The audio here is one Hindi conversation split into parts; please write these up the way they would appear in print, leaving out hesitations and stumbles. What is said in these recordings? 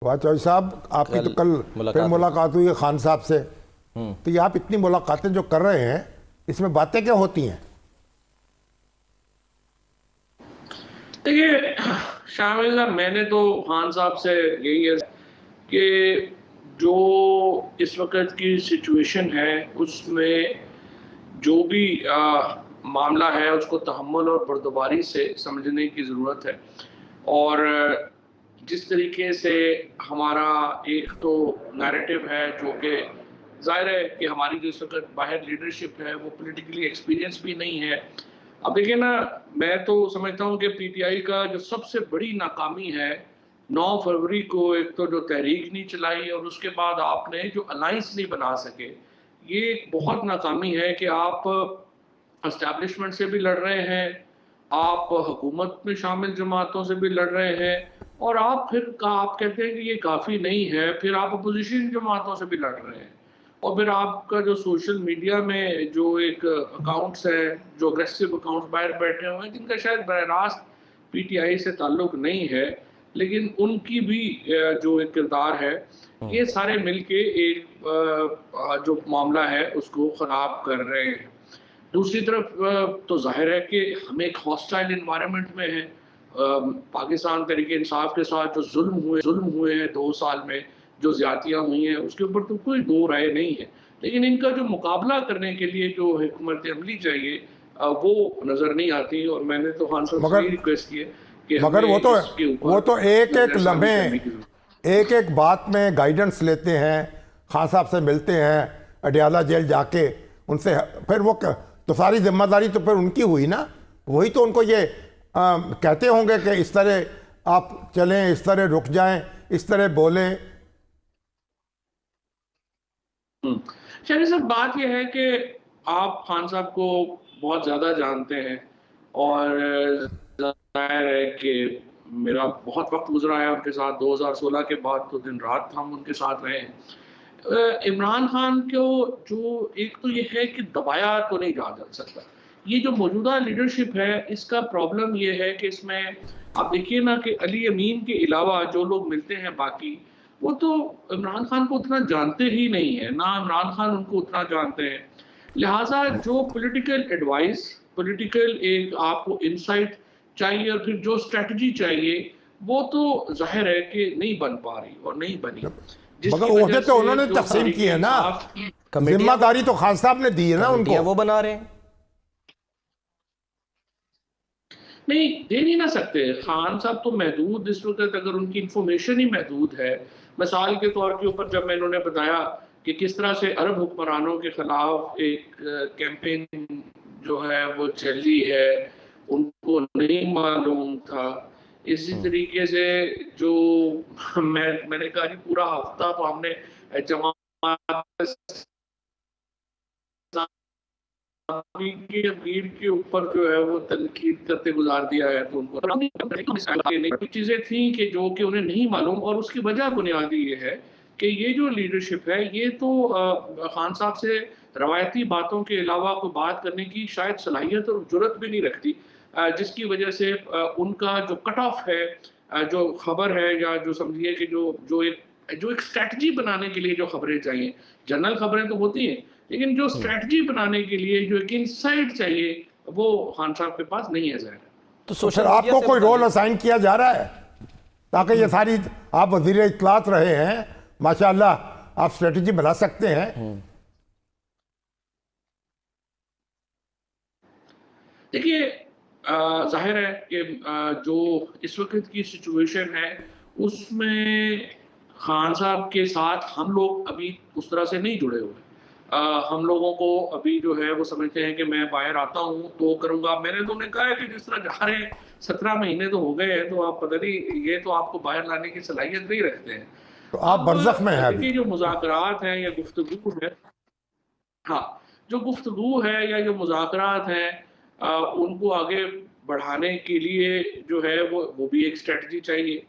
वाह चौधरी साहब, आपकी तो कल फिर मुलाकात हुई है खान साहब से। तो ये आप इतनी मुलाकातें जो कर रहे हैं, इसमें बातें क्या होती हैं? देखिए शामिल साहब, मैंने तो खान साहब से यही है कि जो इस वक्त की सिचुएशन है उसमें जो भी मामला है उसको तहम्मुल और बर्दबारी से समझने की ज़रूरत है। और जिस तरीके से हमारा एक तो नैरेटिव है जो कि ज़ाहिर है कि हमारी जो इस वक्त बाहर लीडरशिप है वो पॉलिटिकली एक्सपीरियंस भी नहीं है। अब देखिए ना, मैं तो समझता हूँ कि पीटीआई का जो सबसे बड़ी नाकामी है, 9 फरवरी को एक तो जो तहरीक नहीं चलाई और उसके बाद आपने जो अलायंस नहीं बना सके, ये एक बहुत नाकामी है कि आप एस्टैब्लिशमेंट से भी लड़ रहे हैं, आप हुकूमत में शामिल जमातों से भी लड़ रहे हैं, और आप कहते हैं कि ये काफ़ी नहीं है, फिर आप अपोजिशन जमातों से भी लड़ रहे हैं। और फिर आपका जो सोशल मीडिया में जो एक अकाउंट्स हैं, जो अग्रेसिव अकाउंट्स बाहर बैठे हुए हैं, जिनका शायद बरह रास्त पीटीआई से ताल्लुक नहीं है, लेकिन उनकी भी जो एक किरदार है, ये सारे मिलके एक जो मामला है उसको ख़राब कर रहे हैं। दूसरी तरफ तो जाहिर है कि हम एक हॉस्टाइल इन्वायरमेंट में हैं। पाकिस्तान तहरीक इंसाफ के साथ जो जुल्म हुए हैं 2 साल में, जो ज्यादतियाँ हुई हैं, उसके ऊपर तो कोई दो राय नहीं है। लेकिन इनका जो मुकाबला करने के लिए जो हिकमत अमली चाहिए वो नज़र नहीं आती। और मैंने तो खान साहब से मगर यही रिक्वेस्ट की है कि मगर हमें वो तो इसके वो ऊपर तो एक एक नज़रसानी लम्हे, करने की जरूरत एक एक बात में गाइडेंस लेते हैं, खान साहब से मिलते हैं अडियाला जेल जाके उनसे, फिर वो तो सारी जिम्मेदारी तो फिर उनकी हुई ना। वही तो उनको ये कहते होंगे कि इस तरह आप चलें, इस तरह रुक जाएं, इस तरह बोलें। शहरी साहब, बात यह है कि आप खान साहब को बहुत ज़्यादा जानते हैं, और जाहिर है कि मेरा बहुत वक्त गुजरा है उनके साथ। 2016 के बाद तो दिन रात हम उनके साथ रहे हैं। इमरान खान को जो एक तो ये है कि दबाया तो नहीं जा सकता। ये जो मौजूदा लीडरशिप है, इसका प्रॉब्लम ये है कि इसमें आप देखिए ना कि अली अमीन के अलावा जो लोग मिलते हैं बाकी, वो तो इमरान खान को उतना जानते ही नहीं है, ना इमरान खान उनको उतना जानते हैं। लिहाजा जो पॉलिटिकल एडवाइस, पॉलिटिकल एक आपको इंसाइट चाहिए और फिर जो स्ट्रेटजी चाहिए, वो तो जाहिर है कि नहीं बन पा रही और नहीं बनी, मगर जिसकी ओहदे वजह तो से उन्होंने जो तकसीम तहरीक की है ना, इंसाफ जिम्मेदारी तो खान साहब ने दी है ना उनको। वो बना रहे हैं। नहीं, दे नहीं ना सकते। खान साहब तो महदूद इस वक्त, अगर उनकी इंफॉर्मेशन ही महदूद है, मिसाल के तौर के ऊपर जब मैं इन्होंने बताया कि किस तरह से अरब हुक्मरानों के खिलाफ एक कैंपेन जो है वो चली है, उनको नहीं मालूम था। इसी तरीके से जो मैंने कहा जी, पूरा हफ्ता तो हमने जमात के अमीर के ऊपर जो है वो तनकीद करते गुजार दिया है। तो उनको कुछ चीजें थी कि जो कि उन्हें नहीं मालूम, और उसकी वजह बुनियादी ये है कि ये जो लीडरशिप है, ये तो खान साहब से रवायती बातों के अलावा कोई बात करने की शायद सलाहियत और जरूरत भी नहीं रखती, जिसकी वजह से उनका जो कट ऑफ है, जो खबर है, या जो समझिए कि जो एक स्ट्रैटेजी बनाने के लिए जो खबरें चाहिए, जनरल खबरें तो होती हैं, लेकिन जो स्ट्रैटेजी बनाने के लिए जो एक इनसाइट चाहिए, वो खान साहब के पास नहीं है ज़ाहिर। तो फिर सोशल आपको कोई रोल असाइन किया जा रहा है ताकि ये सारी, आप वजीर इत्तलात रहे हैं माशाल्लाह, आप स्ट्रेटजी बना सकते हैं? देखिए, जाहिर है कि जो इस वक्त की सिचुएशन है उसमें खान साहब के साथ हम लोग अभी उस तरह से नहीं जुड़े हुए। हम लोगों को अभी जो है वो समझते हैं कि मैं बाहर आता हूँ तो करूँगा। मैंने तो उन्हें कहा है कि जिस तरह जा रहे हैं, 17 महीने तो हो गए हैं, तो आप पता नहीं, ये तो आपको बाहर लाने की सलाहियत नहीं रखते हैं। तो आप अब बरज़ख में हैं अभी। देखिए, जो मुज़ाकरात हैं या गुफ्तगू है, हाँ, जो गुफ्तगू है या जो मुज़ाकरात हैं, उनको आगे बढ़ाने के लिए जो है वो भी एक स्ट्रेटजी चाहिए।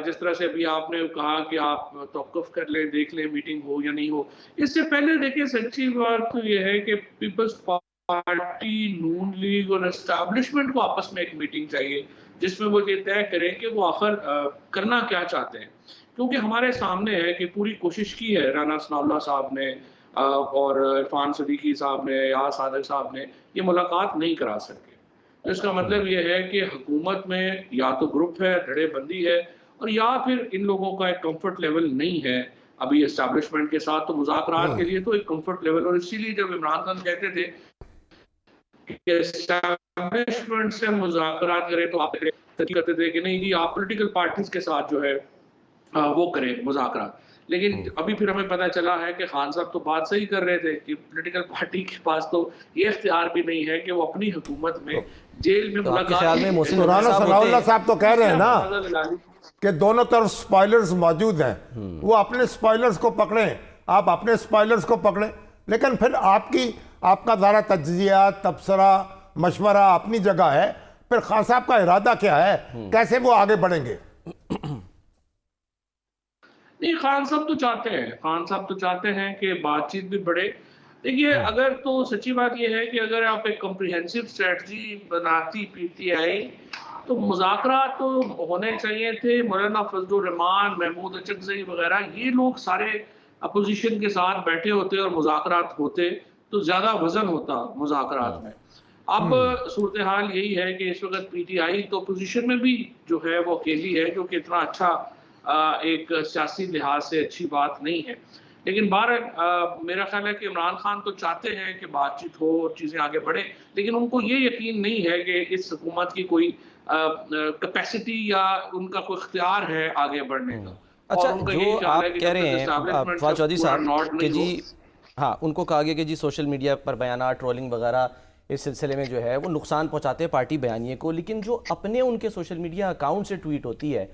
जिस तरह से अभी आपने कहा कि आप तौक़ुफ़ कर लें, देख लें मीटिंग हो या नहीं हो। इससे पहले देखिए, सच्ची बात तो ये है कि पीपल्स पार्टी, नून लीग और एस्टैब्लिशमेंट को आपस में एक मीटिंग चाहिए, जिसमें वो ये तय करें कि वो आखिर करना क्या चाहते हैं। क्योंकि हमारे सामने है कि पूरी कोशिश की है राना सनाउल्लाह साहब ने और इरफान सदीकी साहब ने या सादिक साहब ने, ये मुलाकात नहीं करा सके। तो इसका मतलब ये है कि हुकूमत में या तो ग्रुप है, धड़ेबंदी है, और या फिर इन लोगों का एक कंफर्ट लेवल नहीं है अभी एस्टैब्लिशमेंट के साथ। तो मुज़ाकरात के लिए तो एक कंफर्ट लेवल, और इसीलिए जब इमरान खान कहते थे कि एस्टैब्लिशमेंट से मुज़ाकरात करें तो आप करते थे कि नहीं जी आप पॉलिटिकल पार्टीज के साथ जो है वो करें मुज़ाकरात। लेकिन अभी फिर हमें पता चला है कि खान साहब तो बात सही कर रहे थे कि पॉलिटिकल पार्टी के पास तो ये इख्तियार भी नहीं है कि वो अपनी हुकूमत में जेल में तो आपके ख्याल में मोहसिन तो राना सनाउल्लाह साहब तो कह रहे हैं ना मुलाकात कि दोनों तरफ स्पॉयलर्स मौजूद हैं, वो अपने स्पॉयलर्स को पकड़ें, आप अपने स्पॉयलर्स को पकड़ें। लेकिन फिर आपका सारा तज्जिया, तबसरा, मशवरा अपनी जगह है, फिर खान साहब का इरादा क्या है, कैसे वो आगे बढ़ेंगे? नहीं, खान साहब तो चाहते हैं कि बातचीत भी बढ़े। देखिए, अगर तो सच्ची बात यह है कि अगर आप एक कॉम्प्रिहेंसिव स्ट्रेटजी बनाती पीटीआई, तो मुज़ाकरात तो होने चाहिए थे। मौलाना फजलुर रहमान, महमूद अचकज़ई वगैरह, ये लोग सारे अपोजिशन के साथ बैठे होते और मुज़ाकरात होते तो ज़्यादा वजन होता मुज़ाकरात में। अब सूरत हाल यही है कि इस वक्त पीटीआई तो अपोजिशन में भी जो है वो अकेली है, जो कि इतना अच्छा एक सियासी लिहाज से अच्छी बात नहीं है। लेकिन मेरा ख्याल है कि इमरान खान तो चाहते हैं कि बातचीत हो और चीज़ें आगे बढ़े, लेकिन उनको ये यकीन नहीं है कि इस हुकूमत की कोई कैपेसिटी या उनका कोई इख्तियार है आगे बढ़ने का। अच्छा, जो आप कह रहे हैं फवाद चौधरी साहब कि जी हाँ, उनको कहा गया कि जी सोशल मीडिया पर बयाना, ट्रोलिंग वगैरह इस सिलसिले में जो है वो नुकसान पहुंचाते हैं पार्टी बयानिए को, लेकिन जो अपने उनके सोशल मीडिया अकाउंट से ट्वीट होती है,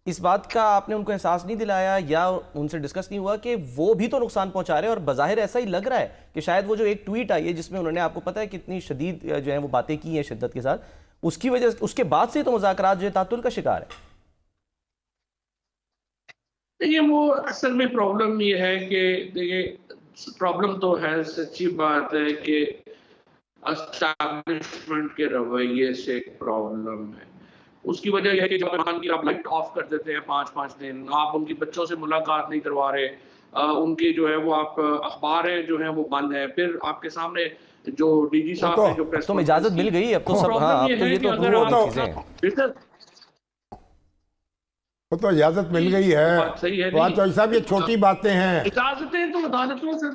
इस बात का आपने उनको एहसास नहीं दिलाया या उनसे डिस्कस नहीं हुआ कि वो भी तो नुकसान पहुंचा रहे हैं? और बज़ाहिर ऐसा ही लग रहा है कि शायद वो जो एक ट्वीट आई है जिसमें उन्होंने, आपको पता है कितनी शदीद जो है वो बातें की हैं शिद्दत के साथ, उसकी वजह उसके बाद से तो मुज़ाकरात जो है तातुल का शिकार है। देखिए, वो असल में प्रॉब्लम ये है कि देखिए, प्रॉब्लम तो है, सच्ची बात है कि एस्टैब्लिशमेंट के रवैये से एक प्रॉब्लम है। उसकी वजह यह है कि जब इमरान की आप लाइट ऑफ कर देते हैं 5-5 दिन, आप उनकी बच्चों से मुलाकात नहीं करवा रहे, उनकी जो है वो आप अखबारें जो हैं वो बंद है, फिर आपके सामने जो डीजी साहब ने जो प्रेस तो इजाजत मिल गई अब तो सब, हाँ, अब तो ये तो वो तो इजाजत मिल गई है। सही है, साहब ये छोटी बातें हैं, इजाजतें तो अदालतों से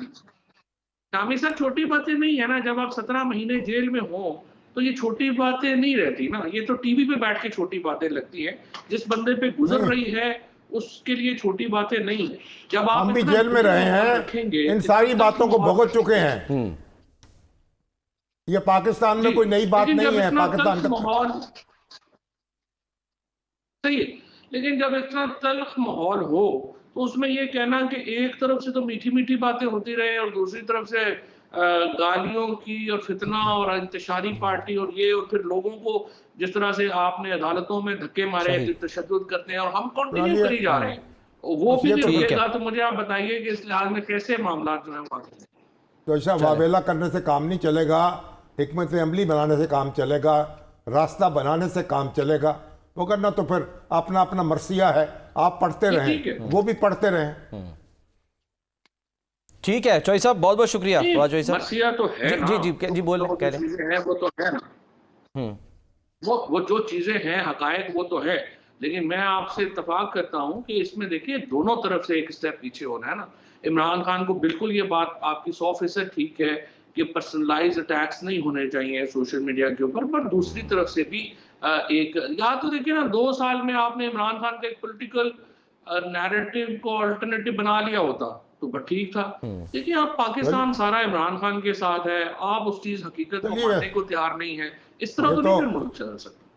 शामी सर छोटी बातें नहीं है ना। जब आप 17 महीने जेल में हो तो ये छोटी बातें नहीं रहती ना, ये तो टीवी पे बैठ के छोटी बातें लगती हैं। जिस बंदे पे गुजर रही है उसके लिए छोटी बातें नहीं है। जब आप हम भी जेल में रहे हैं, इन सारी बातों को भुगत चुके हैं। ये पाकिस्तान में कोई नई बात नहीं है, पाकिस्तान का माहौल सही है, लेकिन जब इतना तल्ख माहौल हो तो उसमें ये कहना कि एक तरफ से तो मीठी मीठी बातें होती रहे और दूसरी तरफ से गालियों की और फितना और इंतशारी पार्टी और ये, और फिर लोगों को जिस तरह से आपने अदालतों में धक्के मारे, तशद्दुद करते हैं और हम कंटिन्यू करी जा रहे हैं, वो भी रुकेगा। तो मुझे आप बताइए कि इस लिहाज में कैसे मामला जो है तो ऐसा वावेला करने से काम नहीं चलेगा, हिकमत अमली बनाने से काम चलेगा, रास्ता बनाने से काम चलेगा। वो करना तो फिर अपना अपना मर्सिया है, आप पढ़ते रहें, वो भी पढ़ते रहें। ठीक है चौधरी साहब, बहुत बहुत शुक्रिया। मर्सिया तो है जी जी जी जी बोल कह रहे हैं, वो तो है ना, वो जो चीजें हैं हकायक वो तो है, लेकिन मैं आपसे इत्तेफाक करता हूं कि इसमें देखिए दोनों तरफ से एक स्टेप पीछे होना है ना। इमरान खान को बिल्कुल ये बात आपकी 100% ठीक है कि पर्सनलाइज अटैक्स नहीं होने चाहिए सोशल मीडिया के ऊपर, पर दूसरी तरफ से भी एक या तो देखिए ना 2 साल में आपने इमरान खान का एक पॉलिटिकल नैरेटिव को अल्टरनेटिव बना लिया होता तो ठीक था। देखिए, आप पाकिस्तान सारा इमरान खान के साथ है, आप उस चीज हकीकत को मानने को तैयार नहीं है, इस तरह तो नहीं मुल्क चल सकता।